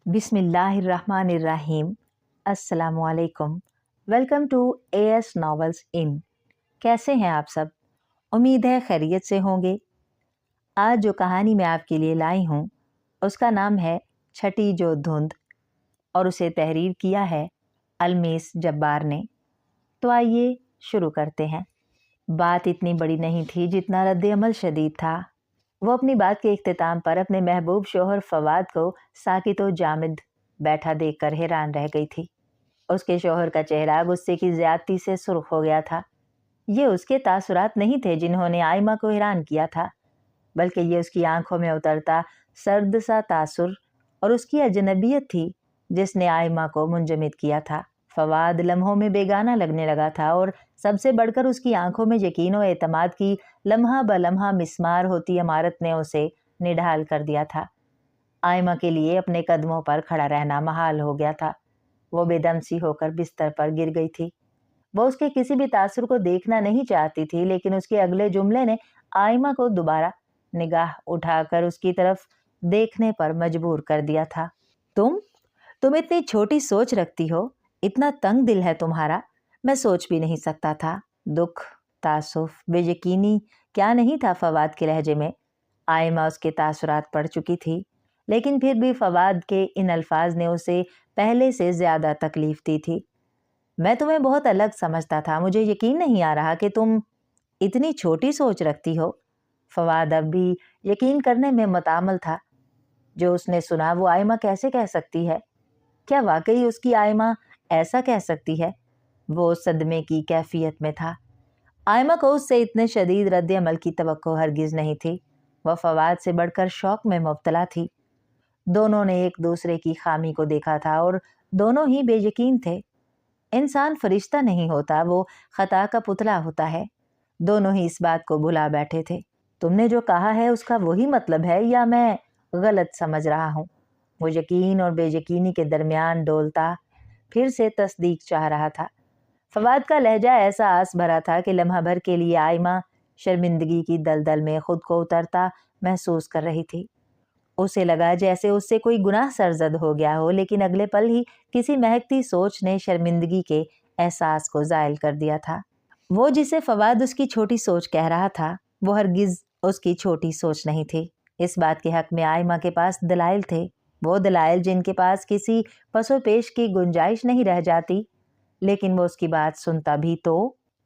बिस्मिल्लाहिर्रहमानिर्रहीम। अस्सलामुअलैकुम। Welcome to as novels इन। कैसे हैं आप सब? उम्मीद है खैरियत से होंगे। आज जो कहानी मैं आपके लिए लाई हूँ उसका नाम है छठी जो धुंध और उसे तहरीर किया है अलमीस जब्बार ने। तो आइए शुरू करते हैं। बात इतनी बड़ी नहीं थी जितना रद्द-ए-अमल शदीद था। वो अपनी बात के इख्तिताम पर अपने महबूब शोहर फवाद को साकित व जामिद बैठा देखकर हैरान रह गई थी। उसके शोहर का चेहरा गुस्से की ज्यादती से सुर्ख हो गया था। ये उसके तासुरात नहीं थे जिन्होंने आयमा को हैरान किया था, बल्कि ये उसकी आंखों में उतरता सर्द सा तासुर और उसकी अजनबियत थी जिसने आयमा को मुंजमिद किया था। फवाद लम्हों में बेगाना लगने लगा था और सबसे बढ़कर उसकी आंखों में यकीन और एतमाद की लम्हा ब लम्हा मिस्मार होती इमारत ने उसे निढाल कर दिया था। आयमा के लिए अपने कदमों पर खड़ा रहना महाल हो गया था। वो बेदम सी होकर बिस्तर पर गिर गई थी। वो उसके किसी भी तासुर को देखना नहीं चाहती थी, लेकिन उसके अगले जुमले ने आयमा को दोबारा निगाह उठाकर उसकी तरफ देखने पर मजबूर कर दिया था। तुम इतनी छोटी सोच रखती हो, इतना तंग दिल है तुम्हारा, मैं सोच भी नहीं सकता था। दुख, तासुफ, बेयकीनी क्या नहीं था फवाद के लहजे में। आयमा उसके तासुरात पढ़ चुकी थी, लेकिन फिर भी फवाद के इन अल्फाज ने उसे पहले से ज्यादा तकलीफ दी थी। मैं तुम्हें बहुत अलग समझता था, मुझे यकीन नहीं आ रहा कि तुम इतनी छोटी सोच रखती हो। फवाद अब भी यकीन करने में मुतामल था। जो उसने सुना वो आयमा कैसे कह सकती है? क्या वाकई उसकी आयमा ऐसा कह सकती है? वो सदमे की कैफियत में था। आयमा को उससे इतने शदीद रद्द अमल की तवक्को हरगिज नहीं थी। वह फवाद से बढ़कर शौक में मुब्तला थी। दोनों ने एक दूसरे की खामी को देखा था और दोनों ही बेयकीन थे। इंसान फरिश्ता नहीं होता, वो खता का पुतला होता है। दोनों ही इस बात को भुला बैठे थे। तुमने जो कहा है उसका वही मतलब है या मैं गलत समझ रहा हूँ? वो यकीन और बेयकीनी के दरमियान डोलता फिर से तस्दीक चाह रहा था। फवाद का लहजा ऐसा आस भरा था कि लम्हा भर के लिए आयमा शर्मिंदगी की दलदल में खुद को उतरता महसूस कर रही थी। उसे लगा जैसे उससे कोई गुनाह सरजद हो गया हो, लेकिन अगले पल ही किसी महकती सोच ने शर्मिंदगी के एहसास को जायल कर दिया था। वो जिसे फवाद उसकी छोटी सोच कह रहा था, वो हरगिज उसकी छोटी सोच नहीं थी। इस बात के हक में आयमा के पास दलाइल थे, वो दलाइल जिनके पास किसी पसो पेश की गुंजाइश नहीं रह जाती, लेकिन वो उसकी बात सुनता भी तो।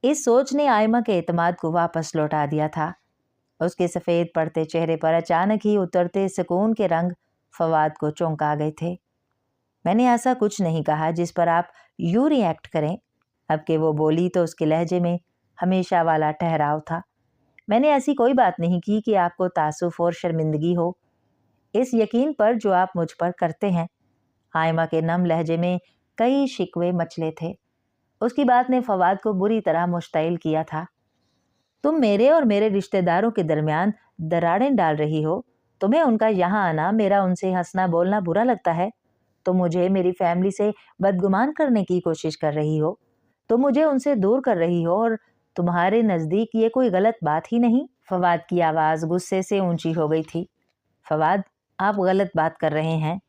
इस सोच ने आयमा के एतमाद को वापस लौटा दिया था। उसके सफ़ेद पड़ते चेहरे पर अचानक ही उतरते सुकून के रंग फवाद को चौंका गए थे। मैंने ऐसा कुछ नहीं कहा जिस पर आप यूं रिएक्ट करें। अब के वो बोली तो उसके लहजे में हमेशा वाला ठहराव था। मैंने ऐसी कोई बात नहीं की कि आपको तासुफ और शर्मिंदगी हो, इस यकीन पर जो आप मुझ पर करते हैं। आयमा के नम लहजे में कई शिकवे मचले थे। उसकी बात ने फवाद को बुरी तरह मुश्तइल किया था। तुम मेरे और मेरे रिश्तेदारों के दरमियान दरारें डाल रही हो। तुम्हें उनका यहाँ आना, मेरा उनसे हंसना बोलना बुरा लगता है। तुम मुझे मेरी फैमिली से बदगुमान करने की कोशिश कर रही हो। तुम मुझे उनसे दूर कर रही हो और तुम्हारे नज़दीक ये कोई गलत बात ही नहीं। फवाद की आवाज़ गुस्से से ऊंची हो गई थी। फवाद, आप गलत बात कर रहे हैं।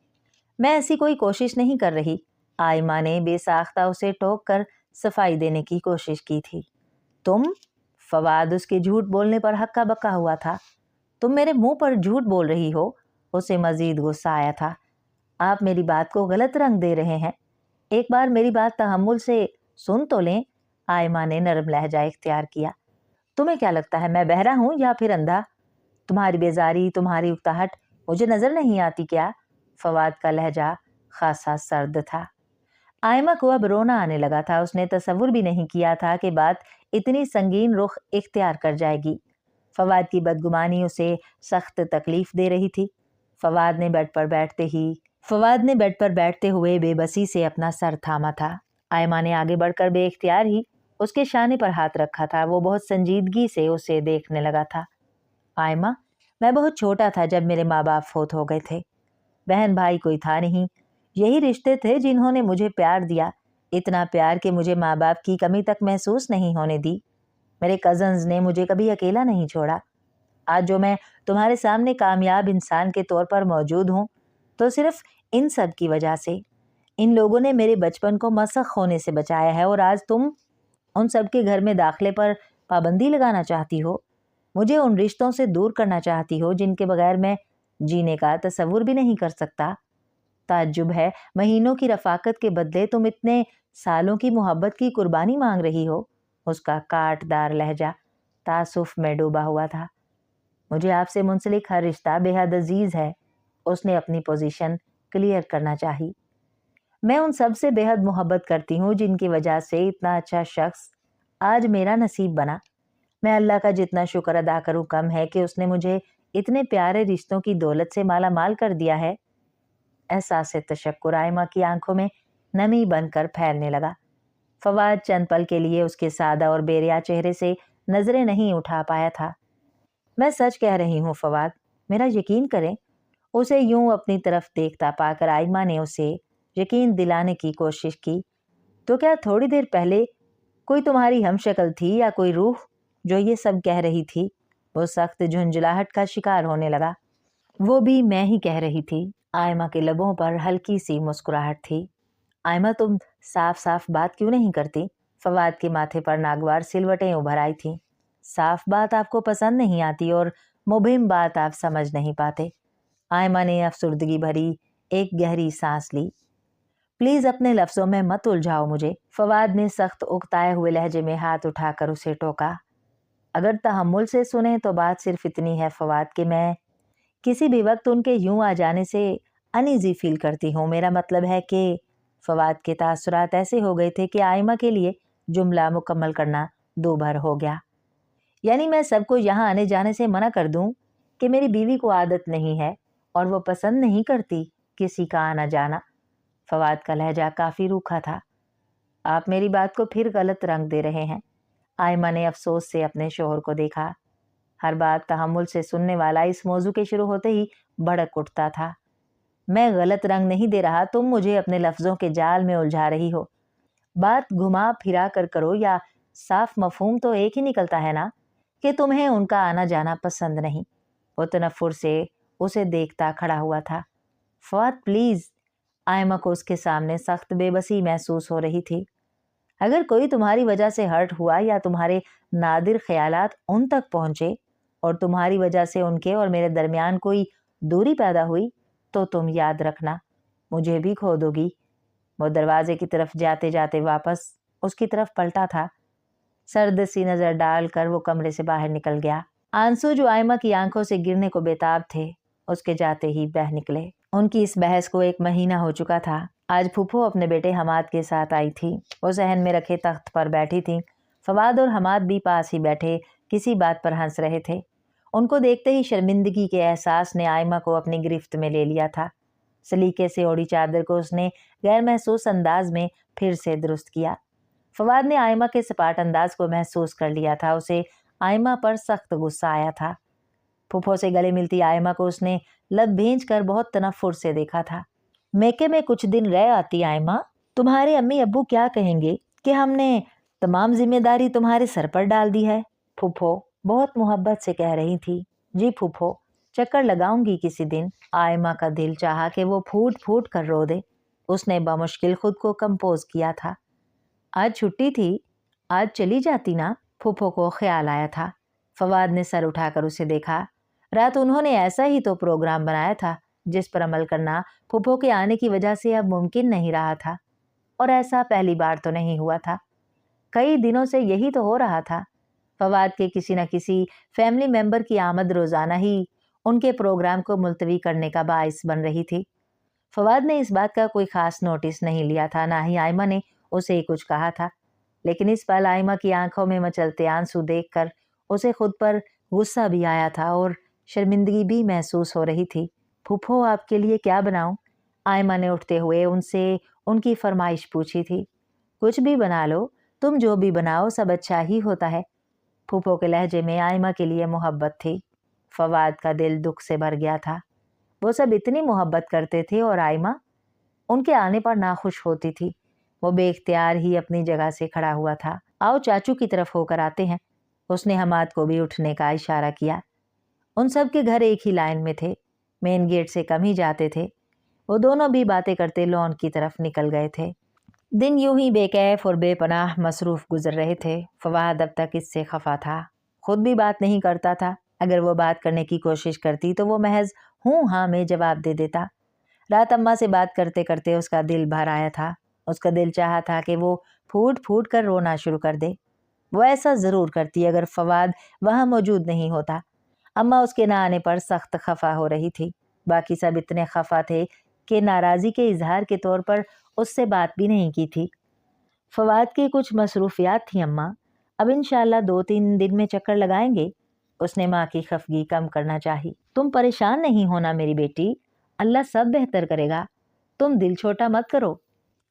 मैं ऐसी कोई कोशिश नहीं कर रही। आयमा ने बेसाख्ता उसे टोक कर सफाई देने की कोशिश की थी। तुम? फवाद उसके झूठ बोलने पर हक्का बक्का हुआ था। तुम मेरे मुंह पर झूठ बोल रही हो। उसे मजीद गुस्सा आया था। आप मेरी बात को गलत रंग दे रहे हैं। एक बार मेरी बात तहम्मुल से सुन तो लें। आयमा ने नरम लहजा इख्तियार किया। तुम्हें क्या लगता है मैं बहरा हूं या फिर अंधा? तुम्हारी बेजारी, तुम्हारी उकताहट मुझे नजर नहीं आती क्या? फवाद का लहजा खासा सर्द था। आयमा को अब रोना आने लगा था। उसने तसव्वुर भी नहीं किया था कि बात इतनी संगीन रुख इख्तियार कर जाएगी। फवाद की बदगुमानी उसे सख्त तकलीफ दे रही थी। फवाद ने बेड पर बैठते हुए बेबसी से अपना सर थामा था। आयमा ने आगे बढ़कर बेइख्तियार ही उसके शाने पर हाथ रखा था। वो बहुत संजीदगी से उसे देखने लगा था। आयमा, मैं बहुत छोटा था जब मेरे माँ बाप फौत हो गए थे। बहन भाई कोई था नहीं। यही रिश्ते थे जिन्होंने मुझे प्यार दिया, इतना प्यार कि मुझे माँ बाप की कमी तक महसूस नहीं होने दी। मेरे कजन्स ने मुझे कभी अकेला नहीं छोड़ा। आज जो मैं तुम्हारे सामने कामयाब इंसान के तौर पर मौजूद हूँ, तो सिर्फ इन सब की वजह से। इन लोगों ने मेरे बचपन को मसख होने से बचाया है और आज तुम उन सब के घर में दाखिले पर पाबंदी लगाना चाहती हो। मुझे उन रिश्तों से दूर करना चाहती हो जिनके बगैर मैं जीने का तसव्वुर भी नहीं कर सकता। ताज्जुब है, महीनों की रफाकत के बदले तुम इतने सालों की मोहब्बत की कुर्बानी मांग रही हो। उसका काटदार लहजा तासुफ में डूबा हुआ था। मुझे आपसे मुंसलिक हर रिश्ता बेहद अजीज है। उसने अपनी पोजीशन क्लियर करना चाही। मैं उन सब से बेहद मोहब्बत करती हूँ जिनकी वजह से इतना अच्छा शख्स आज मेरा नसीब बना। मैं अल्लाह का जितना शुक्र अदा करूँ कम है कि उसने मुझे इतने प्यारे रिश्तों की दौलत से माला माल कर दिया है। एहसास तशक्कुर आयमा की आंखों में नमी बनकर फैलने लगा। फवाद चंद पल के लिए उसके सादा और बेरिया चेहरे से नजरें नहीं उठा पाया था। मैं सच कह रही हूँ फवाद, मेरा यकीन करें। उसे यूं अपनी तरफ देखता पाकर आयमा ने उसे यकीन दिलाने की कोशिश की। तो क्या थोड़ी देर पहले कोई तुम्हारी हमशक्ल थी या कोई रूह जो ये सब कह रही थी? वो सख्त झुंझलाहट का शिकार होने लगा। वो भी मैं ही कह रही थी। आयमा के लबों पर हल्की सी मुस्कुराहट थी। आयमा, तुम साफ साफ बात क्यों नहीं करती? फवाद के माथे पर नागवार सिलवटें उभर आई थीं। साफ बात आपको पसंद नहीं आती और मुबहिम बात आप समझ नहीं पाते। आयमा ने अफसुर्दगी भरी एक गहरी सांस ली। प्लीज अपने लफ्जों में मत उलझाओ मुझे। फवाद ने सख्त उकताए हुए लहजे में हाथ उठाकर उसे टोका। अगर तहम्मुल से सुने तो बात सिर्फ इतनी है फवाद कि मैं किसी भी वक्त उनके यूं आ जाने से अनईजी फील करती हूँ। मेरा मतलब है कि फवाद के तासुरात ऐसे हो गए थे कि आयमा के लिए जुमला मुकम्मल करना दूभर हो गया। यानी मैं सबको यहाँ आने जाने से मना कर दूं कि मेरी बीवी को आदत नहीं है और वो पसंद नहीं करती किसी का आना जाना। फवाद का लहजा काफी रूखा था। आप मेरी बात को फिर गलत रंग दे रहे हैं। आयमा ने अफसोस से अपने शोहर को देखा। हर बात तहम्मुल से सुनने वाला इस मौजू के शुरू होते ही भड़क उठता था। मैं गलत रंग नहीं दे रहा, तुम मुझे अपने लफ्जों के जाल में उलझा रही हो। बात घुमा फिरा कर करो या साफ मफहूम तो एक ही निकलता है ना कि तुम्हें उनका आना जाना पसंद नहीं। वो तनफ्फुर से उसे देखता खड़ा हुआ था। फवाद प्लीज। आयमा को उसके सामने सख्त बेबसी महसूस हो रही थी। अगर कोई तुम्हारी वजह से हर्ट हुआ या तुम्हारे नादिर ख्यालात उन तक पहुंचे और तुम्हारी वजह से उनके और मेरे दरमियान कोई दूरी पैदा हुई तो तुम याद रखना मुझे भी खो दोगी। वो दरवाजे की तरफ जाते जाते वापस उसकी तरफ पलटा था। सर्द सी नजर डालकर वो कमरे से बाहर निकल गया। आंसू जो आयमा की आंखों से गिरने को बेताब थे उसके जाते ही बह निकले। उनकी इस बहस को 1 महीना हो चुका था। आज फूफो अपने बेटे हमाद के साथ आई थी। वो सहन में रखे तख्त पर बैठी थी। फवाद और हमाद भी पास ही बैठे किसी बात पर हंस रहे थे। उनको देखते ही शर्मिंदगी के एहसास ने आयमा को अपनी गिरफ्त में ले लिया था। सलीके से ओढ़ी चादर को उसने गैर महसूस अंदाज में फिर से दुरुस्त किया। फवाद ने आयमा के सपाट अंदाज को महसूस कर लिया था। उसे आयमा पर सख्त गुस्सा आया था। फूफो से गले मिलती आयमा को उसने लब भींच कर बहुत तनफ्फुर से देखा था। मेके में कुछ दिन रह आती आयमा, तुम्हारे अम्मी अब्बू क्या कहेंगे कि हमने तमाम जिम्मेदारी तुम्हारे सर पर डाल दी है? फूफो बहुत मोहब्बत से कह रही थी। जी फूफो, चक्कर लगाऊंगी किसी दिन। आयमा का दिल चाहा कि वो फूट फूट कर रो दे। उसने बमुश्किल खुद को कंपोज किया था। आज छुट्टी थी, आज चली जाती ना? फूफो को ख्याल आया था। फवाद ने सर उठाकर उसे देखा। रात उन्होंने ऐसा ही तो प्रोग्राम बनाया था जिस पर अमल करना फूफो के आने की वजह से अब मुमकिन नहीं रहा था। और ऐसा पहली बार तो नहीं हुआ था, कई दिनों से यही तो हो रहा था। फवाद के किसी न किसी फैमिली मेंबर की आमद रोजाना ही उनके प्रोग्राम को मुलतवी करने का बाइस बन रही थी। फवाद ने इस बात का कोई खास नोटिस नहीं लिया था, ना ही आयमा ने उसे कुछ कहा था। लेकिन इस पल आयमा की आंखों में मचलते आंसू देखकर उसे खुद पर गुस्सा भी आया था और शर्मिंदगी भी महसूस हो रही थी। फूफो आपके लिए क्या बनाऊं? आयमा ने उठते हुए उनसे उनकी फरमाइश पूछी थी। कुछ भी बना लो, तुम जो भी बनाओ सब अच्छा ही होता है। फूफो के लहजे में आयमा के लिए मोहब्बत थी। फवाद का दिल दुख से भर गया था। वो सब इतनी मोहब्बत करते थे और आयमा उनके आने पर नाखुश होती थी। वो बेख्तियार ही अपनी जगह से खड़ा हुआ था। आओ चाचू की तरफ होकर आते हैं। उसने हमाद को भी उठने का इशारा किया। उन सब के घर एक ही लाइन में थे, मेन गेट से कम ही जाते थे। वो दोनों भी बातें करते लॉन की तरफ निकल गए थे। दिन यूं ही बेकैफ और बेपनाह मसरूफ गुजर रहे थे। फवाद अब तक इससे खफा था, खुद भी बात नहीं करता था। अगर वो बात करने की कोशिश करती तो वो महज हूँ हाँ में जवाब दे देता। रात अम्मा से बात करते करते उसका दिल भर आया था। उसका दिल चाहा था कि वो फूट फूट कर रोना शुरू कर दे। वो ऐसा ज़रूर करती अगर फवाद वहाँ मौजूद नहीं होता। अम्मा उसके ना आने पर सख्त खफा हो रही थी। बाकी सब इतने खफा थे कि नाराज़ी के इजहार के तौर पर उससे बात भी नहीं की थी। फवाद की कुछ मसरूफियात थी अम्मा, अब इंशाल्लाह 2-3 दिन में चक्कर लगाएंगे। उसने माँ की खफगी कम करना चाही। तुम परेशान नहीं होना मेरी बेटी, अल्लाह सब बेहतर करेगा, तुम दिल छोटा मत करो।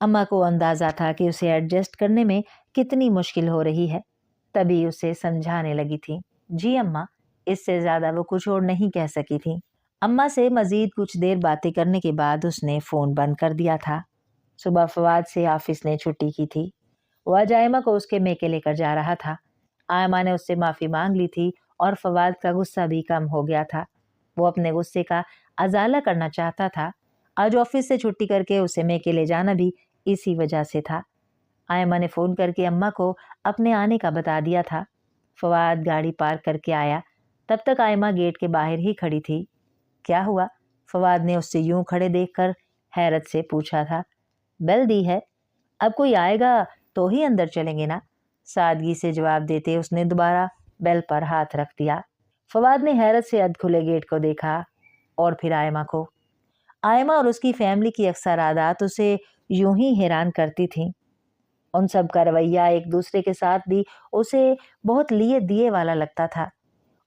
अम्मा को अंदाजा था कि उसे एडजस्ट करने में कितनी मुश्किल हो रही है, तभी उसे समझाने लगी थी। जी अम्मा, इससे ज्यादा वो कुछ और नहीं कह सकी थी। अम्मा से मजीद कुछ देर बातें करने के बाद उसने फोन बंद कर दिया था। सुबह फवाद से ऑफिस ने छुट्टी की थी। वो आज आयमा को उसके मेके लेकर जा रहा था। आयमा ने उससे माफी मांग ली थी और फवाद का गुस्सा भी कम हो गया था। वो अपने गुस्से का अजाला करना चाहता था। आज ऑफिस से छुट्टी करके उसे मेके ले जाना भी इसी वजह से था। आयमा ने फोन करके अम्मा को अपने आने का बता दिया था। फवाद गाड़ी पार्क करके आया। तब तक आयमा गेट के बाहर ही खड़ी थी। क्या हुआ? फवाद ने उससे यूं खड़े देखकर हैरत से पूछा था। बेल दी है, अब कोई आएगा तो ही अंदर चलेंगे ना, सादगी से जवाब देते उसने दोबारा बेल पर हाथ रख दिया। फवाद ने हैरत से अध खुले गेट को देखा और फिर आयमा को। आयमा और उसकी फैमिली की अक्सर आदत उसे यूं ही हैरान करती थी। उन सब का रवैया एक दूसरे के साथ भी उसे बहुत लिए दिए वाला लगता था।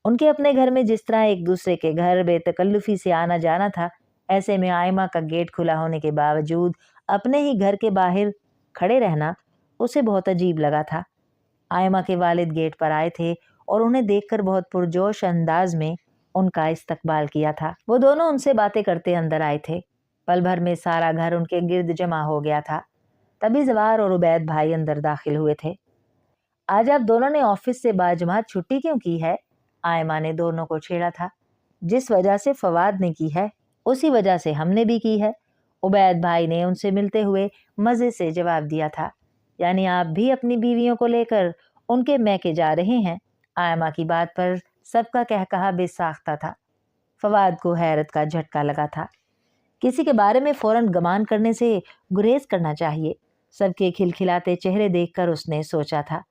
उनके अपने घर में जिस तरह एक दूसरे के घर बेतकल्लुफी से आना जाना था, ऐसे में आयमा का गेट खुला होने के बावजूद अपने ही घर के बाहर खड़े रहना उसे बहुत अजीब लगा था। आयमा के वालिद गेट पर आए थे और उन्हें देखकर बहुत पुरजोश अंदाज में उनका इस्तकबाल किया था। वो दोनों उनसे बातें करते अंदर आए थे। पल भर में सारा घर उनके गिर्द जमा हो गया था। तभी जवार और उबैद भाई अंदर दाखिल हुए थे। आज आप दोनों ने ऑफिस से बाजमात छुट्टी क्यों की है? आयमा ने दोनों को छेड़ा था। जिस वजह से फवाद ने की है, उसी वजह से हमने भी की है, उबैद भाई ने उनसे मिलते हुए मजे से जवाब दिया था। यानी आप भी अपनी बीवियों को लेकर उनके मैके जा रहे हैं? आयमा की बात पर सबका कहकहा बेसाख्ता था। फवाद को हैरत का झटका लगा था। किसी के बारे में फौरन गमान करने से गुरेज करना चाहिए। सबके खिलखिलाते चेहरे देखकर उसने सोचा था।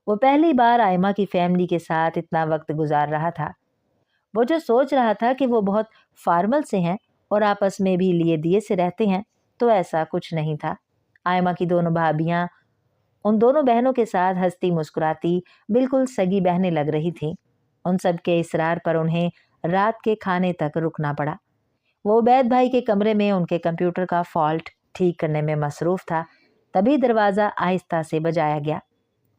वो पहली बार आयमा की फैमिली के साथ इतना वक्त गुजार रहा था। वो जो सोच रहा था कि वो बहुत फॉर्मल से हैं और आपस में भी लिए दिए से रहते हैं, तो ऐसा कुछ नहीं था। आयमा की दोनों भाभियां उन दोनों बहनों के साथ हंसती मुस्कुराती बिल्कुल सगी बहनें लग रही थीं। उन सब के इसरार पर उन्हें रात के खाने तक रुकना पड़ा। वो उबैद भाई के कमरे में उनके कंप्यूटर का फॉल्ट ठीक करने में मसरूफ था। तभी दरवाज़ा आहिस्ता से बजाया गया।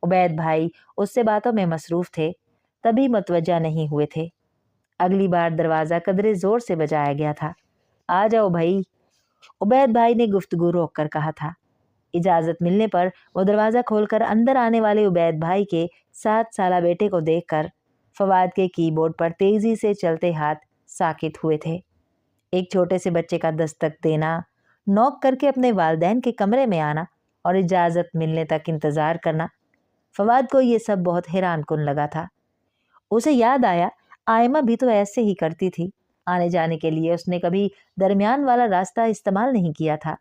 उबैद भाई उससे बातों में मसरूफ थे, तभी मतवज्जा नहीं हुए थे। अगली बार दरवाज़ा कदरे जोर से बजाया गया था। आ जाओ भाई, उबैद भाई ने गुफ्तगू रोक कर कहा था। इजाज़त मिलने पर वो दरवाज़ा खोलकर अंदर आने वाले उबैद भाई के 7 साला बेटे को देखकर फवाद के कीबोर्ड पर तेज़ी से चलते हाथ साकित हुए थे। एक छोटे से बच्चे का दस्तक देना, नॉक करके अपने वालिदैन के कमरे में आना और इजाज़त मिलने तक इंतज़ार करना, फवाद को ये सब बहुत हैरान कुन लगा था। उसे याद आया, आयमा भी तो ऐसे ही करती थी। आने जाने के लिए उसने कभी दरमियान वाला रास्ता इस्तेमाल नहीं किया था।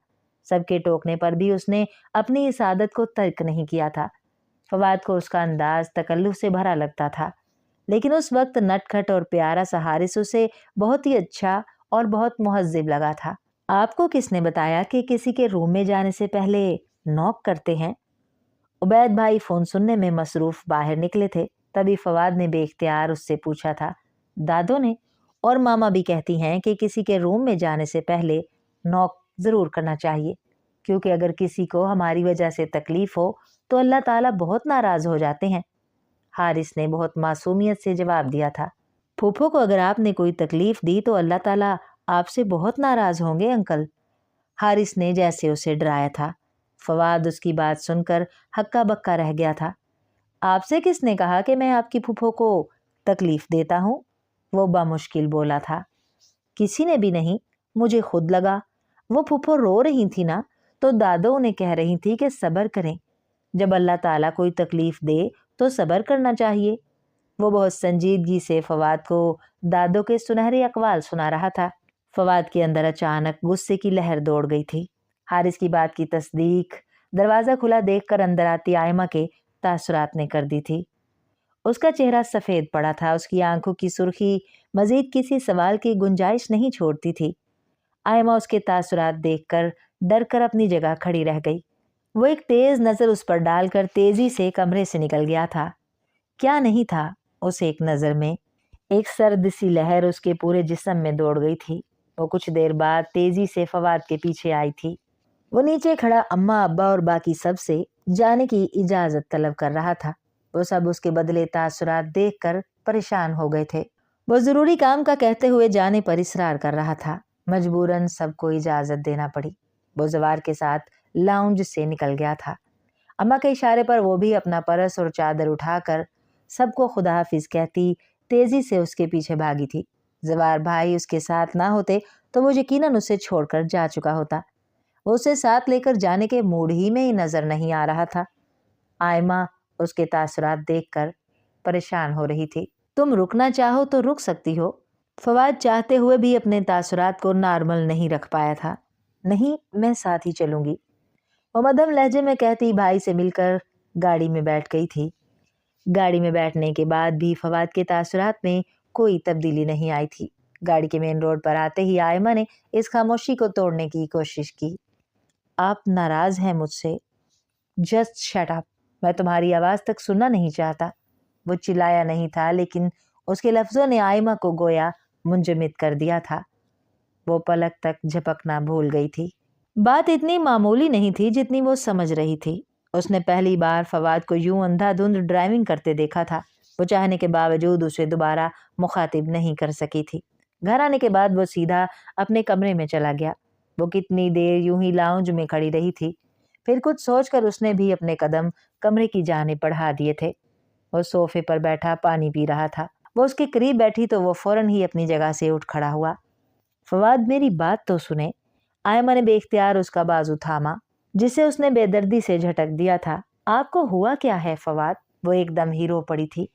सबके टोकने पर भी उसने अपनी इस आदत को तर्क नहीं किया था। फवाद को उसका अंदाज तकल्लुफ से भरा लगता था, लेकिन उस वक्त नटखट और प्यारा सा हारिस उसे बहुत ही अच्छा और बहुत मुहज्जिब लगा था। आपको किसने बताया कि किसी के रूम में जाने से पहले नॉक करते हैं? उबैद भाई फोन सुनने में मसरूफ बाहर निकले थे। तभी फवाद ने बेख्तियार उससे पूछा था। दादो ने और मामा भी कहती हैं कि किसी के रूम में जाने से पहले नॉक ज़रूर करना चाहिए, क्योंकि अगर किसी को हमारी वजह से तकलीफ हो तो अल्लाह ताला बहुत नाराज़ हो जाते हैं। हारिस ने बहुत मासूमियत से जवाब दिया था। फूफो को अगर आपने कोई तकलीफ दी तो अल्लाह ताला आपसे बहुत नाराज़ होंगे अंकल। हारिस ने जैसे उसे डराया था। फवाद उसकी बात सुनकर हक्का बक्का रह गया था। आपसे किसने कहा कि मैं आपकी फूफो को तकलीफ देता हूँ? वो बामुश्किल बोला था। किसी ने भी नहीं, मुझे खुद लगा। वो फूफो रो रही थी ना, तो दादो उन्हें कह रही थी कि सब्र करें, जब अल्लाह ताला कोई तकलीफ दे तो सब्र करना चाहिए। वो बहुत संजीदगी से फवाद को दादो के सुनहरे अकवाल सुना रहा था। फवाद के अंदर अचानक गुस्से की लहर दौड़ गई थी। हारिस की बात की तस्दीक दरवाज़ा खुला देखकर अंदर आती आयमा के तासुरात ने कर दी थी। उसका चेहरा सफ़ेद पड़ा था, उसकी आंखों की सुर्खी मजीद किसी सवाल की गुंजाइश नहीं छोड़ती थी। आयमा उसके तासुरात देखकर डर कर अपनी जगह खड़ी रह गई। वो एक तेज नज़र उस पर डालकर तेजी से कमरे से निकल गया था। क्या नहीं था उस एक नज़र में? एक सर्द सी लहर उसके पूरे जिस्म में दौड़ गई थी। वो कुछ देर बाद तेजी से फवाद के पीछे आई थी। वो नीचे खड़ा अम्मा अब्बा और बाकी सब से जाने की इजाजत तलब कर रहा था। वो सब उसके बदले तासुरात देखकर परेशान हो गए थे। वो जरूरी काम का कहते हुए जाने पर इसरार कर रहा था। मजबूरन सबको इजाजत देना पड़ी। वो जवार के साथ लाउंज से निकल गया था। अम्मा के इशारे पर वो भी अपना परस और चादर उठाकर सबको खुदा हाफिज कहती तेजी से उसके पीछे भागी थी। जवार भाई उसके साथ ना होते तो वो यकीनन उसे छोड़कर जा चुका होता। वो उसे साथ लेकर जाने के मूड ही में ही नजर नहीं आ रहा था। आयमा उसके तासुरात देखकर परेशान हो रही थी। तुम रुकना चाहो तो रुक सकती हो। फवाद चाहते हुए भी अपने तासुरात को नॉर्मल नहीं रख पाया था। नहीं, मैं साथ ही चलूंगी, वो मध्यम लहजे में कहती भाई से मिलकर गाड़ी में बैठ गई थी। गाड़ी में बैठने के बाद भी फवाद के तासुरात में कोई तब्दीली नहीं आई थी। गाड़ी के मेन रोड पर आते ही आयमा ने इस खामोशी को तोड़ने की कोशिश की। आप नाराज हैं मुझसे? जस्ट शट अप, मैं तुम्हारी आवाज तक सुनना नहीं चाहता। वो चिल्लाया नहीं था, लेकिन उसके लफ्जों ने आयमा को गोया मुंजमद कर दिया था। वो पलक तक झपकना भूल गई थी। बात इतनी मामूली नहीं थी जितनी वो समझ रही थी। उसने पहली बार फवाद को यूं अंधाधुंध ड्राइविंग करते देखा था। वो चाहने के बावजूद उसे दोबारा मुखातिब नहीं कर सकी थी। घर आने के बाद वो सीधा अपने कमरे में चला गया। वो कितनी देर यूं ही लाउंज में खड़ी रही थी। फिर कुछ सोचकर उसने भी अपने कदम कमरे की जानिब बढ़ा दिए थे। वो सोफे पर बैठा पानी पी रहा था। वो उसके करीब बैठी तो वो फौरन ही अपनी जगह से उठ खड़ा हुआ। फवाद, मेरी बात तो सुने। आयमा ने बेख्तियार उसका बाजू थामा, जिसे उसने बेदर्दी से झटक दिया था। आपको हुआ क्या है फवाद? वो एकदम ही रो पड़ी थी।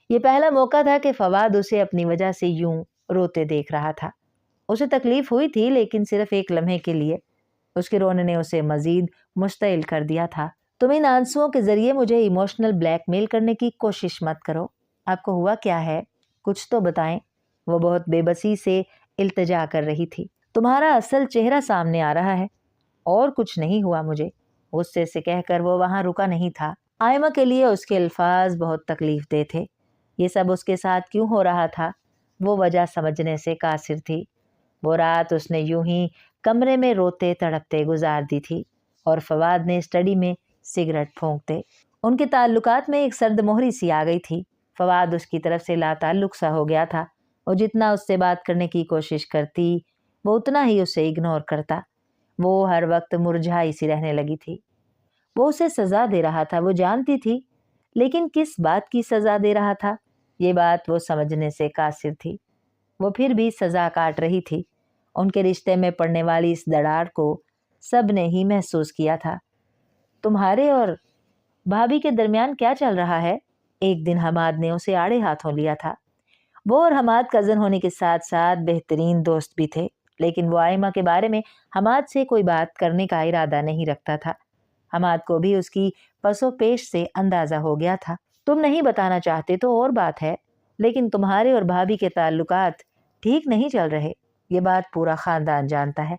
ये पहला मौका था कि फवाद उसे अपनी वजह से यूं रोते देख रहा था। उसे तकलीफ हुई थी, लेकिन सिर्फ एक लम्हे के लिए। उसके रोने ने उसे मजीद मुश्तइल कर दिया था। तुम इन आंसुओं के जरिए मुझे इमोशनल ब्लैकमेल करने की कोशिश मत करो। आपको हुआ क्या है? कुछ तो बताएं। वो बहुत बेबसी से इल्तिजा कर रही थी। तुम्हारा असल चेहरा सामने आ रहा है। और कुछ नहीं हुआ मुझे, गुस्से से कहकर वो वहां रुका नहीं था। आयमा के लिए उसके अल्फाज बहुत तकलीफ दे थे। ये सब उसके साथ क्यों हो रहा था, वो वजह समझने से कासिर थी। वो रात उसने यूं ही कमरे में रोते तड़पते गुजार दी थी और फवाद ने स्टडी में सिगरेट फूंकते। उनके ताल्लुकात में एक सर्द मोहरी सी आ गई थी। फवाद उसकी तरफ से लाताल्लुक सा हो गया था। वो जितना उससे बात करने की कोशिश करती, वो उतना ही उसे इग्नोर करता। वो हर वक्त मुरझाई सी रहने लगी थी। वो उसे सजा दे रहा था, वो जानती थी, लेकिन किस बात की सजा दे रहा था, ये बात वो समझने से कासिर थी। वो फिर भी सजा काट रही थी। उनके रिश्ते में पड़ने वाली इस दरार को सब ने ही महसूस किया था। तुम्हारे और भाभी के दरमियान क्या चल रहा है? एक दिन हमाद ने उसे आड़े हाथों लिया था। वो और हमाद कज़न होने के साथ साथ बेहतरीन दोस्त भी थे, लेकिन वो आयमा के बारे में हमाद से कोई बात करने का इरादा नहीं रखता था। हमाद को भी उसकी पसो पेश से अंदाजा हो गया था। तुम नहीं बताना चाहते तो और बात है, लेकिन तुम्हारे और भाभी के ताल्लुकात ठीक नहीं चल रहे, ये बात पूरा खानदान जानता है।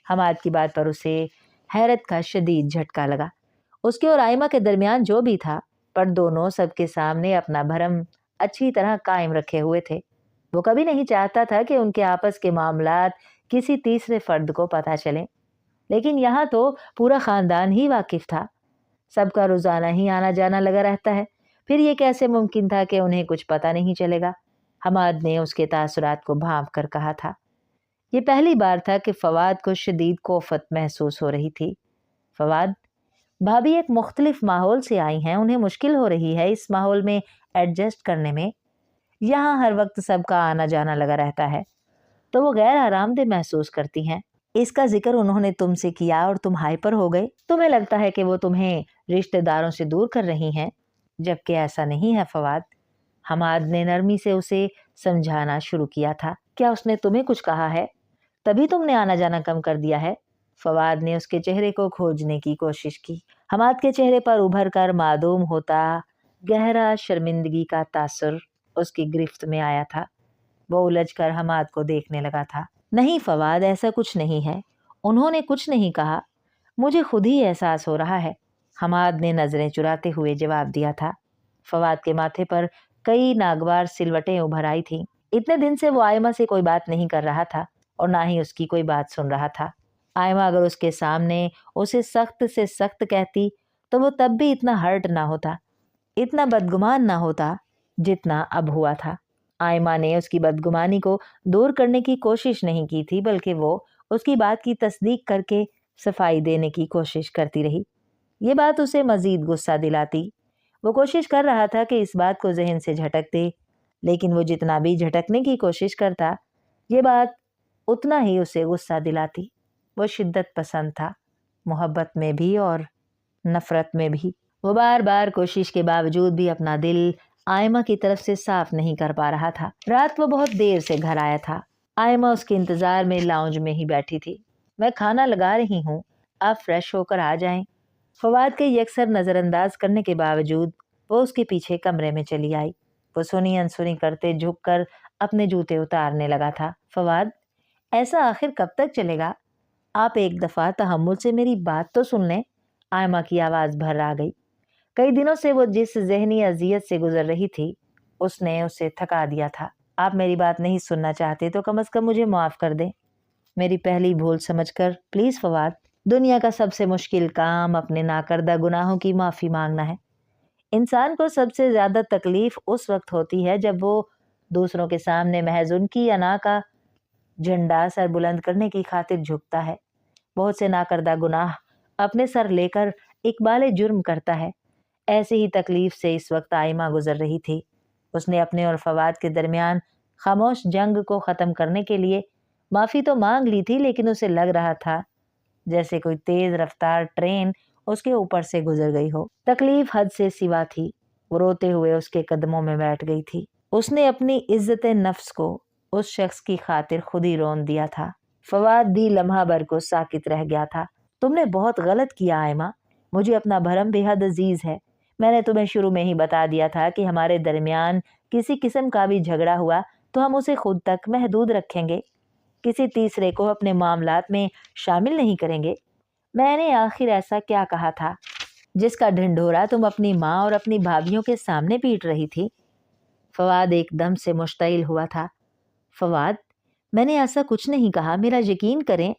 हमाद की बात पर उसे हैरत का शदीद झटका लगा। उसके और आयमा के दरमियान जो भी था, पर दोनों सबके सामने अपना भरम अच्छी तरह कायम रखे हुए थे। वो कभी नहीं चाहता था कि उनके आपस के मामलात किसी तीसरे फर्द को पता चलें, लेकिन यहाँ तो पूरा खानदान ही वाकिफ था। सबका रोजाना ही आना जाना लगा रहता है, फिर ये कैसे मुमकिन था कि उन्हें कुछ पता नहीं चलेगा? हमाद ने उसके तासुरात को भांप कर कहा था। ये पहली बार था कि फवाद को शदीद कोफत महसूस हो रही थी। फवाद, भाभी एक मुख्तलिफ माहौल से आई हैं, उन्हें मुश्किल हो रही है इस माहौल में एडजस्ट करने में। यहाँ हर वक्त सबका आना जाना लगा रहता है, तो वो गैर आरामदेह महसूस करती हैं। इसका जिक्र उन्होंने तुमसे किया और तुम हाइपर हो गए। तुम्हें लगता है कि वो तुम्हें रिश्तेदारों से दूर कर रही हैं, जबकि ऐसा नहीं है फवाद। हमाद ने नरमी से उसे समझाना शुरू किया था। क्या उसने तुम्हें कुछ कहा है? तभी तुमने आना जाना कम कर दिया है? फवाद ने उसके चेहरे को खोजने की कोशिश की। हमाद के चेहरे पर उभर कर मालूम होता गहरा शर्मिंदगी का तासुर उसकी गिरफ्त में आया था। वो उलझकर हमाद को देखने लगा था। नहीं फवाद, ऐसा कुछ नहीं है। उन्होंने कुछ नहीं कहा, मुझे खुद ही एहसास हो रहा है। हमाद ने नजरें चुराते हुए जवाब दिया था। फवाद के माथे पर कई नागवार सिलवटें उभर आई थीं। इतने दिन से वो आयमा से कोई बात नहीं कर रहा था और ना ही उसकी कोई बात सुन रहा था। आयमा अगर उसके सामने उसे सख्त से सख्त कहती तो वो तब भी इतना हर्ट ना होता, इतना बदगुमान ना होता जितना अब हुआ था। आयमा ने उसकी बदगुमानी को दूर करने की कोशिश नहीं की थी, बल्कि वो उसकी बात की तस्दीक करके सफाई देने की कोशिश करती रही। ये बात उसे मजीद गुस्सा दिलाती। वो कोशिश कर रहा था कि इस बात को जहन से झटक दे, लेकिन वो जितना भी झटकने की कोशिश करता, ये बात उतना ही उसे गुस्सा दिलाती। वो शिद्दत पसंद था, मोहब्बत में भी और नफरत में भी। वो बार बार कोशिश के बावजूद भी अपना दिल आयमा की तरफ से साफ नहीं कर पा रहा था। रात वो बहुत देर से घर आया था। आयमा उसके इंतजार में लाउंज में ही बैठी थी। मैं खाना लगा रही हूँ, आप फ्रेश होकर आ जाएं। फवाद के यकसर नजरअंदाज करने के बावजूद वो उसके पीछे कमरे में चली आई। वो सुनी अनसुनी करते झुककर अपने जूते उतारने लगा था। फवाद, ऐसा आखिर कब तक चलेगा? आप एक दफा तहम्मुल से मेरी बात तो सुन लें। आयमा की आवाज भर आ गई। कई दिनों से वो जिस जहनी अजियत से गुजर रही थी, उसने उसे थका दिया था। आप मेरी बात नहीं सुनना चाहते तो कम से कम मुझे माफ कर दें, मेरी पहली भूल समझकर। प्लीज फवाद, दुनिया का सबसे मुश्किल काम अपने नाकर्दा गुनाहों की माफी मांगना है। इंसान को सबसे ज्यादा तकलीफ उस वक्त होती है जब वो दूसरों के सामने महज उनकी अना का झंडा सर बुलंद करने की खातिर झुकता है। बहुत से नाकर्दा गुनाह अपने सर लेकर इकबाल जुर्म करता है। ऐसे ही तकलीफ से इस वक्त आयमा गुजर रही थी। उसने अपने और फवाद के दरमियान खामोश जंग को ख़त्म करने के लिए माफ़ी तो मांग ली थी, लेकिन उसे लग रहा था जैसे कोई तेज़ रफ्तार ट्रेन उसके ऊपर से गुजर गई हो। तकलीफ हद से सिवा थी। वो रोते हुए उसके कदमों में बैठ गई थी। उसने अपनी इज्जत नफ्स को उस शख्स की खातिर खुद ही रोन दिया था। फवाद भी लम्हा भर को साकित रह गया था। तुमने बहुत गलत किया आयमा, मुझे अपना भरम बेहद अजीज है। मैंने तुम्हें शुरू में ही बता दिया था कि हमारे दरमियान किसी किस्म का भी झगड़ा हुआ तो हम उसे खुद तक महदूद रखेंगे, किसी तीसरे को अपने मामलात में शामिल नहीं करेंगे। मैंने आखिर ऐसा क्या कहा था जिसका ढिंढोरा तुम अपनी माँ और अपनी भाभीयों के सामने पीट रही थी? फवाद एकदम से मुश्तइल हुआ था। फवाद, मैंने ऐसा कुछ नहीं कहा, मेरा यकीन करें,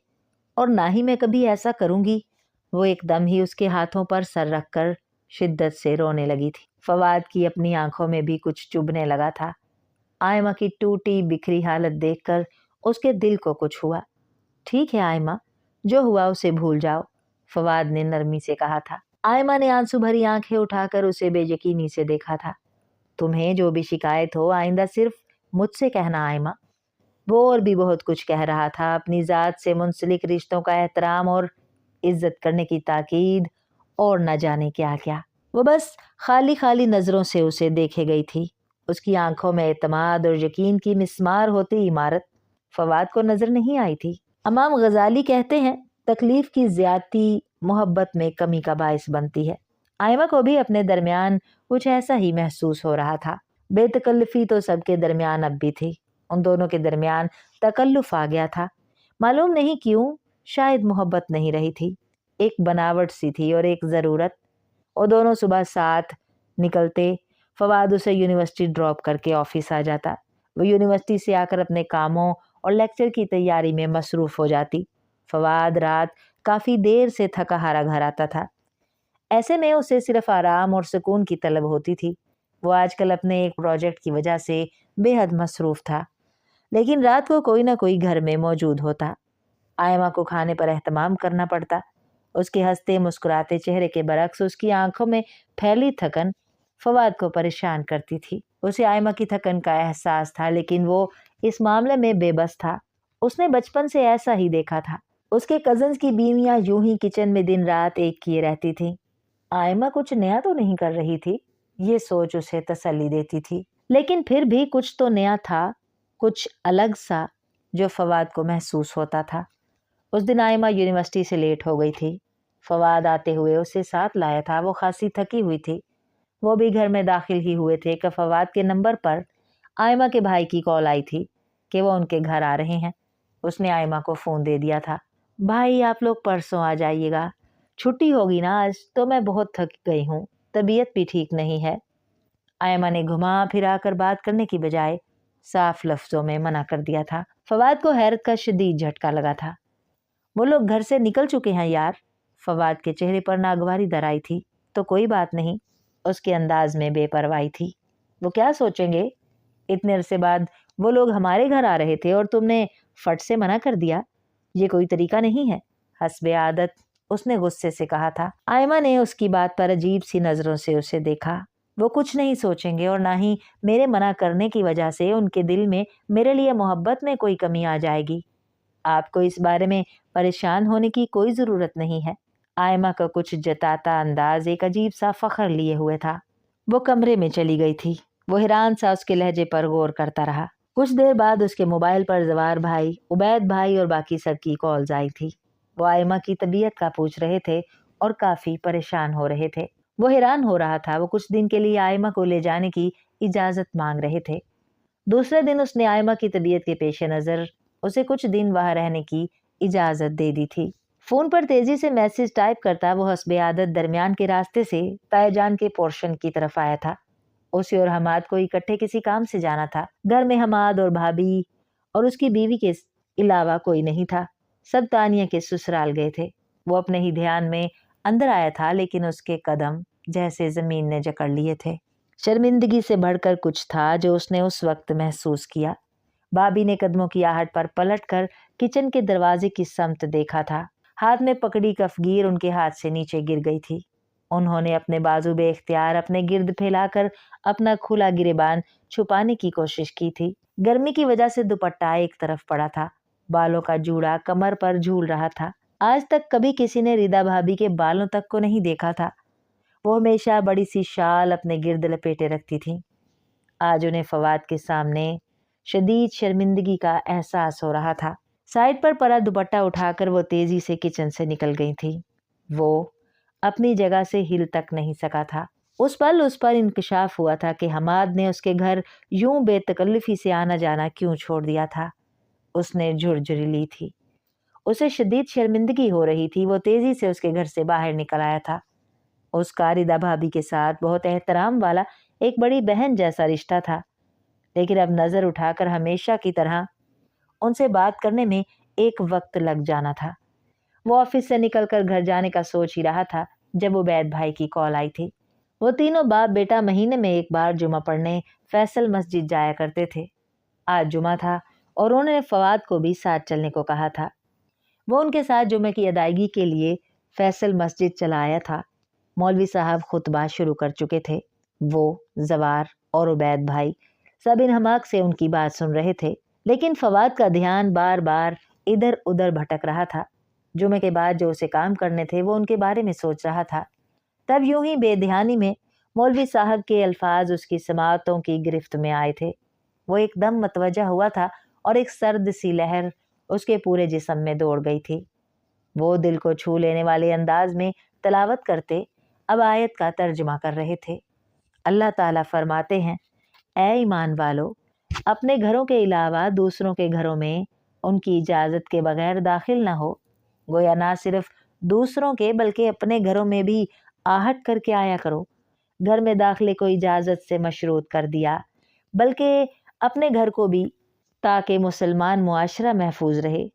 और ना ही मैं कभी ऐसा करूंगी। वो एकदम ही उसके हाथों पर सर रखकर शिद्दत से रोने लगी थी। फवाद की अपनी आंखों में भी कुछ चुभने लगा था। आयमा की टूटी बिखरी हालत देखकर उसके दिल को कुछ हुआ। ठीक है आयमा, जो हुआ उसे भूल जाओ, फवाद ने नरमी से कहा था। आयमा ने आंसू भरी आंखें उठाकर उसे बेयकीनी से देखा था। तुम्हें जो भी शिकायत हो आइंदा सिर्फ मुझसे कहना आयमा। वो और भी बहुत कुछ कह रहा था, अपनी ज़ात से मुंसलिक रिश्तों का एहतराम और इज्जत करने की ताकीद और न जाने क्या क्या। वो बस खाली खाली नज़रों से उसे देखे गई थी। उसकी आंखों में एतमाद और यकीन की मिस्मार होती इमारत फवाद को नजर नहीं आई थी। इमाम गजाली कहते हैं, तकलीफ की ज्यादती मोहब्बत में कमी का बायस बनती है। आयमा को भी अपने दरमियान कुछ ऐसा ही महसूस हो रहा था। बेतकल्लुफी तो सबके दरमियान अब भी थी, उन दोनों के दरमियान तकल्लुफ आ गया था। मालूम नहीं क्यों, शायद मोहब्बत नहीं रही थी, एक बनावट सी थी और एक ज़रूरत। और दोनों सुबह साथ निकलते। फवाद उसे यूनिवर्सिटी ड्रॉप करके ऑफिस आ जाता। वो यूनिवर्सिटी से आकर अपने कामों और लेक्चर की तैयारी में मसरूफ़ हो जाती। फवाद रात काफ़ी देर से थका हारा घर आता था। ऐसे में उसे सिर्फ आराम और सुकून की तलब होती थी। वो आजकल अपने एक प्रोजेक्ट की वजह से बेहद मसरूफ़ था, लेकिन रात को कोई ना कोई घर में मौजूद होता। आयमा को खाने पर एहतमाम करना पड़ता। उसके हंसते मुस्कुराते चेहरे के बरक्स उसकी आंखों में फैली थकन फवाद को परेशान करती थी। उसे आयमा की थकन का एहसास था, लेकिन वो इस मामले में बेबस था। उसने बचपन से ऐसा ही देखा था। उसके कजन्स की बीवियां यूं ही किचन में दिन रात एक किए रहती थीं। आयमा कुछ नया तो नहीं कर रही थी, ये सोच उसे तसल्ली देती थी, लेकिन फिर भी कुछ तो नया था, कुछ अलग सा जो फवाद को महसूस होता था। उस दिन आयमा यूनिवर्सिटी से लेट हो गई थी। फवाद आते हुए उसे साथ लाया था। वो खासी थकी हुई थी। वो भी घर में दाखिल ही हुए थे कि फवाद के नंबर पर आयमा के भाई की कॉल आई थी कि वो उनके घर आ रहे हैं। उसने आयमा को फ़ोन दे दिया था। भाई आप लोग परसों आ जाइएगा, छुट्टी होगी ना आज, तो मैं बहुत थक गई हूँ, तबीयत भी ठीक नहीं है। आयमा ने घुमा फिरा कर बात करने की बजाय साफ लफ्जों में मना कर दिया था। फवाद को हैरत का शदीद झटका लगा था। वो लोग घर से निकल चुके हैं यार। फवाद के चेहरे पर नागवारी दर आई थी। तो कोई बात नहीं, उसके अंदाज में बेपरवाही थी। वो क्या सोचेंगे, इतने अरसे बाद वो लोग हमारे घर आ रहे थे और तुमने फट से मना कर दिया। ये कोई तरीका नहीं है। हस्बे आदत उसने गुस्से से कहा था। आयमा ने उसकी बात पर अजीब सी नजरों से उसे देखा। वो कुछ नहीं सोचेंगे और ना ही मेरे मना करने की वजह से उनके दिल में मेरे लिए मोहब्बत में कोई कमी आ जाएगी। आपको इस बारे में परेशान होने की कोई ज़रूरत नहीं है। आयमा का कुछ जताता अंदाज एक अजीब सा फख्र लिए हुए था। वो कमरे में चली गई थी। वो हैरान सा उसके लहजे पर गौर करता रहा। कुछ देर बाद उसके मोबाइल पर जवार भाई, उबैद भाई और बाकी सबकी कॉल्स आई थी। वो आयमा की तबीयत का पूछ रहे थे और काफ़ी परेशान हो रहे थे। वो हैरान हो रहा था। वो कुछ दिन के लिए आयमा को ले जाने की इजाज़त मांग रहे थे। दूसरे दिन उसने आयमा की तबीयत के पेश नज़र उसे कुछ दिन वहां रहने की इजाज़त दे दी थी। फ़ोन पर तेज़ी से मैसेज टाइप करता वो हस्बे आदत दरमियान के रास्ते से तायजान के पोर्शन की तरफ आया था। उसे और हमाद को इकट्ठे किसी काम से जाना था। घर में हमाद और भाभी और उसकी बीवी के अलावा कोई नहीं था। सब तानिया के ससुराल गए थे। वो अपने ही ध्यान में अंदर आया था, लेकिन उसके कदम जैसे जमीन ने जकड़ लिए थे। शर्मिंदगी से बढ़कर कुछ था जो उसने उस वक्त महसूस किया। भाभी ने कदमों की आहट पर पलटकर किचन के दरवाजे की समत देखा था। हाथ में पकड़ी कफगीर उनके हाथ से नीचे गिर गई थी। उन्होंने अपने बाजू बेख्तियार अपने गिर्द फैलाकर अपना खुला गिरेबान छुपाने की कोशिश की थी। गर्मी की वजह से दुपट्टा एक तरफ पड़ा था। बालों का जूड़ा कमर पर झूल रहा था। आज तक कभी किसी ने रिदा भाभी के बालों तक को नहीं देखा था। वो हमेशा बड़ी सी शाल अपने गिर्द लपेटे रखती थी। आज उन्हें फवाद के सामने शदीद शर्मिंदगी का एहसास हो रहा था। साइड पर पड़ा दुपट्टा उठाकर वो तेजी से किचन से निकल गई थी। वो अपनी जगह से हिल तक नहीं सका था। उस पर इंकशाफ हुआ था कि हमाद ने उसके घर यूं बेतकल्लुफी से आना जाना क्यों छोड़ दिया था। उसने झुरझुरी ली थी। उसे शदीद शर्मिंदगी हो रही थी। वो तेजी से उसके घर से बाहर निकल आया था। उसका रिदा भाभी के साथ बहुत एहतराम वाला एक बड़ी बहन जैसा रिश्ता था, लेकिन अब नजर उठाकर हमेशा की तरह उनसे बात करने में एक वक्त लग जाना था। वो ऑफिस से निकलकर घर जाने का सोच ही रहा था जब उबैद भाई की कॉल आई थी। वो तीनों बाप बेटा महीने में एक बार जुमा पढ़ने फैसल मस्जिद जाया करते थे। आज जुमा था और उन्होंने फवाद को भी साथ चलने को कहा था। वो उनके साथ जुमे की अदायगी के लिए फैसल मस्जिद चला आया था। मौलवी साहब खुतबा शुरू कर चुके थे। वो, जवार और उबैद भाई सब इन हमाक से उनकी बात सुन रहे थे, लेकिन फवाद का ध्यान बार बार इधर उधर भटक रहा था। जुमे के बाद जो उसे काम करने थे वो उनके बारे में सोच रहा था। तब यूं ही बेध्यानी में मौलवी साहब के अल्फाज उसकी समाअतों की गिरफ्त में आए थे। वो एकदम मतवजा हुआ था और एक सर्द सी लहर उसके पूरे जिस्म में दौड़ गई थी। वो दिल को छू लेने वाले अंदाज में तलावत करते अब आयत का तर्जुमा कर रहे थे। अल्लाह ताला फरमाते हैं, ऐ ईमान वालो, अपने घरों के अलावा दूसरों के घरों में उनकी इजाज़त के बगैर दाखिल ना हो। गोया ना सिर्फ दूसरों के बल्कि अपने घरों में भी आहट करके आया करो। घर में दाखिले को इजाज़त से मशरूत कर दिया, बल्कि अपने घर को भी, ताकि मुसलमान मुआशरा महफूज रहे।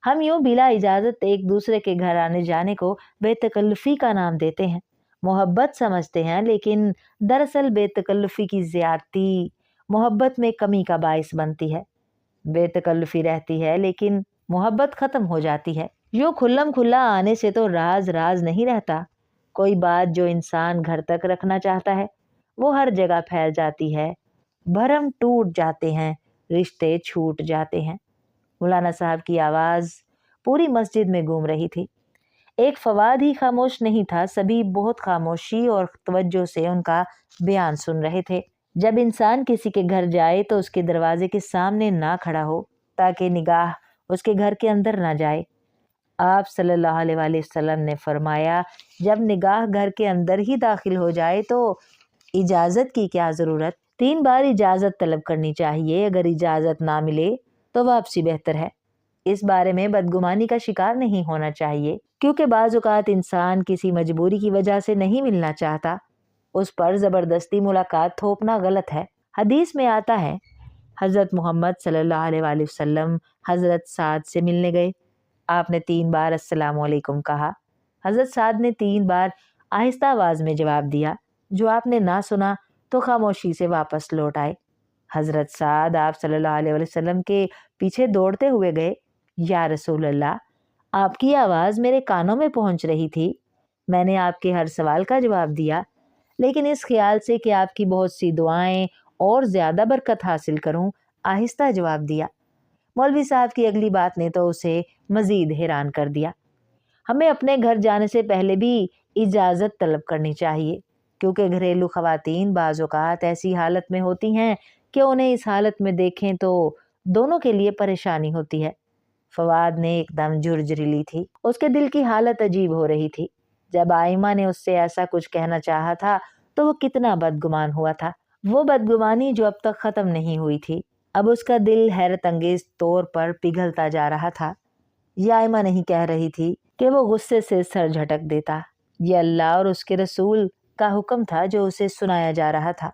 हम यूं बिला इजाज़त एक दूसरे के घर आने जाने को बेतकल्लुफ़ी का नाम देते हैं, मोहब्बत समझते हैं, लेकिन दरअसल बेतकल्लुफ़ी की ज़्यादती मोहब्बत में कमी का बाइस बनती है। बेतकल्लुफ़ी रहती है लेकिन मोहब्बत ख़त्म हो जाती है। यूं खुल्लम खुल्ला आने से तो राज राज नहीं रहता। कोई बात जो इंसान घर तक रखना चाहता है वो हर जगह फैल जाती है। भरम टूट जाते हैं, रिश्ते छूट जाते हैं। मौलाना साहब की आवाज़ पूरी मस्जिद में घूम रही थी। एक फवाद ही खामोश नहीं था, सभी बहुत खामोशी और तवज्जो से उनका बयान सुन रहे थे। जब इंसान किसी के घर जाए तो उसके दरवाजे के सामने ना खड़ा हो ताकि निगाह उसके घर के अंदर ना जाए। आप सल्लल्लाहु अलैहि वसल्लम ने फरमाया, जब निगाह घर के अंदर ही दाखिल हो जाए तो इजाज़त की क्या ज़रूरत। 3 बार इजाज़त तलब करनी चाहिए, अगर इजाज़त ना मिले तो वापसी बेहतर है। इस बारे में बदगुमानी का शिकार नहीं होना चाहिए, क्योंकि बाज़ औक़ात इंसान किसी मजबूरी की वजह से नहीं मिलना चाहता, उस पर ज़बरदस्ती मुलाकात थोपना गलत है। हदीस में आता है, हज़रत मोहम्मद सल्लल्लाहु अलैहि वसल्लम हज़रत साद से मिलने गए। आपने 3 बार अस्सलामु अलैकुम कहा। हज़रत साद ने 3 बार आहिस्ता आवाज़ में जवाब दिया। जो आपने ना सुना तो खामोशी से वापस लौट आए। हज़रत साद आप सल्लल्लाहु अलैहि वसल्लम के पीछे दौड़ते हुए गए। या रसूल अल्लाह, आपकी आवाज़ मेरे कानों में पहुंच रही थी। मैंने आपके हर सवाल का जवाब दिया, लेकिन इस ख्याल से कि आपकी बहुत सी दुआएं और ज़्यादा बरकत हासिल करूं, आहिस्ता जवाब दिया। मौलवी साहब की अगली बात ने तो उसे मज़ीद हैरान कर दिया। हमें अपने घर जाने से पहले भी इजाज़त तलब करनी चाहिए, क्योंकि घरेलू ख़वातीन बाज़ औक़ात ऐसी हालत में होती हैं कि उन्हें इस हालत में देखें तो दोनों के लिए परेशानी होती है। फवाद ने एकदम झुरझुरी ली थी। उसके दिल की हालत अजीब हो रही थी। जब आइमा ने उससे ऐसा कुछ कहना चाहा था तो वो कितना बदगुमान हुआ था। वो बदगुमानी जो अब तक ख़त्म नहीं हुई थी। अब उसका दिल हैरत अंगेज तौर पर पिघलता जा रहा था। ये आइमा नहीं कह रही थी कि वो गुस्से से सर झटक देता। ये अल्लाह और उसके रसूल का हुक्म था जो उसे सुनाया जा रहा था।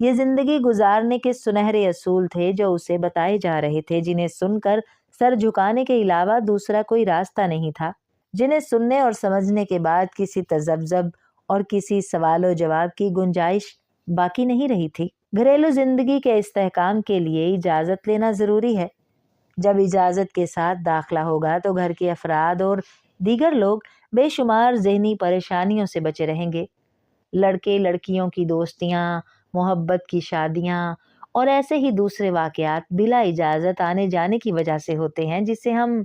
ये जिंदगी गुजारने के सुनहरे असूल थे जो उसे बताए जा रहे थे, जिन्हें सुनकर सर झुकाने के अलावा दूसरा कोई रास्ता नहीं था, जिन्हें सुनने और समझने के बाद किसी तजब्जब और किसी सवालो जवाब की गुंजाइश बाकी नहीं रही थी। घरेलू जिंदगी के इस्तेहकाम के लिए इजाज़त लेना ज़रूरी है। जब इजाज़त के साथ दाखिला होगा तो घर के अफराद और दीगर लोग बेशुमार ज़हनी परेशानियों से बचे रहेंगे। लड़के लड़कियों की दोस्तियाँ, मोहब्बत की शादियाँ और ऐसे ही दूसरे वाक़यात बिला इजाज़त आने जाने की वजह से होते हैं, जिसे हम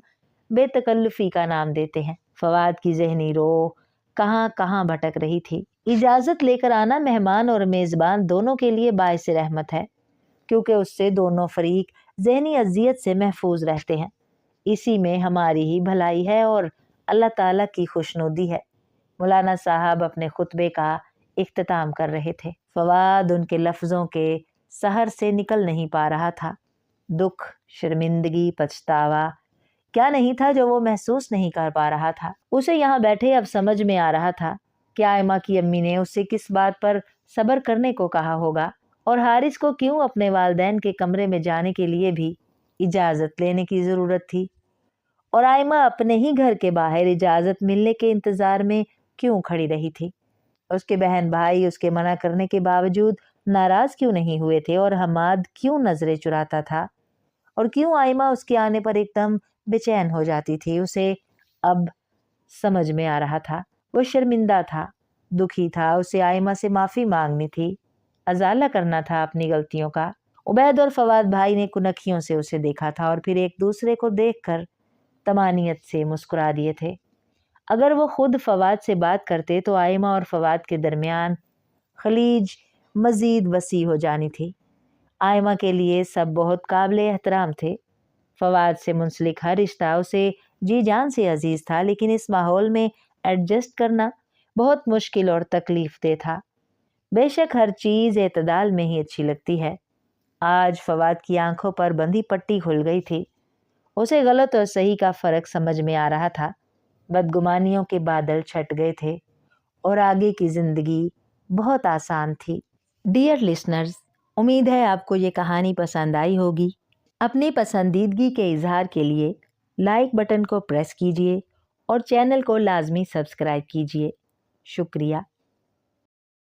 बेतकल्लुफ़ी का नाम देते हैं। फवाद की ज़हनी रूह कहाँ कहाँ भटक रही थी। इजाज़त लेकर आना मेहमान और मेज़बान दोनों के लिए बाइस रहमत है, क्योंकि उससे दोनों फरीक ज़हनी अज़ियत से महफूज रहते हैं। इसी में हमारी ही भलाई है और अल्लाह ताला की खुशनुदी है। मौलाना साहब अपने खुतबे का इख्तिताम कर रहे थे। फवाद उनके लफ्ज़ों के सहर से निकल नहीं पा रहा था। दुख, शर्मिंदगी, पछतावा क्या नहीं था जो वो महसूस नहीं कर पा रहा था। उसे यहाँ बैठे अब समझ में आ रहा था कि आयमा की अम्मी ने उससे किस बात पर सब्र करने को कहा होगा और हारिस को क्यों अपने वालिदैन के कमरे में जाने के लिए भी इजाज़त लेने की ज़रूरत थी, और आयमा अपने ही घर के बाहर इजाज़त मिलने के इंतज़ार में क्यों खड़ी रही थी। उसके बहन भाई उसके मना करने के बावजूद नाराज़ क्यों नहीं हुए थे, और हमाद क्यों नज़रें चुराता था, और क्यों आयमा उसके आने पर एकदम बेचैन हो जाती थी। उसे अब समझ में आ रहा था। वो शर्मिंदा था, दुखी था। उसे आयमा से माफ़ी मांगनी थी, अज़ाला करना था अपनी गलतियों का। उबैद और फवाद भाई ने कुनखियों से उसे देखा था और फिर एक दूसरे को देखकर तमानियत से मुस्कुरा दिए थे। अगर वो खुद फवाद से बात करते तो आयमा और फवाद के दरमियान खलीज मज़ीद वसी हो जानी थी। आयमा के लिए सब बहुत काबिल एहतराम थे। फवाद से मुंसलिक हर रिश्ता उसे जी जान से अजीज था, लेकिन इस माहौल में एडजस्ट करना बहुत मुश्किल और तकलीफ दे था। बेशक हर चीज़ एतदाल में ही अच्छी लगती है। आज फवाद की आंखों पर बंधी पट्टी खुल गई थी। उसे गलत और सही का फ़र्क समझ में आ रहा था। बदगुमानियों के बादल छट गए थे और आगे की ज़िंदगी बहुत आसान थी। डियर लिसनर्स, उम्मीद है आपको ये कहानी पसंद आई होगी। अपनी पसंदीदगी के इजहार के लिए लाइक बटन को प्रेस कीजिए और चैनल को लाजमी सब्सक्राइब कीजिए। शुक्रिया।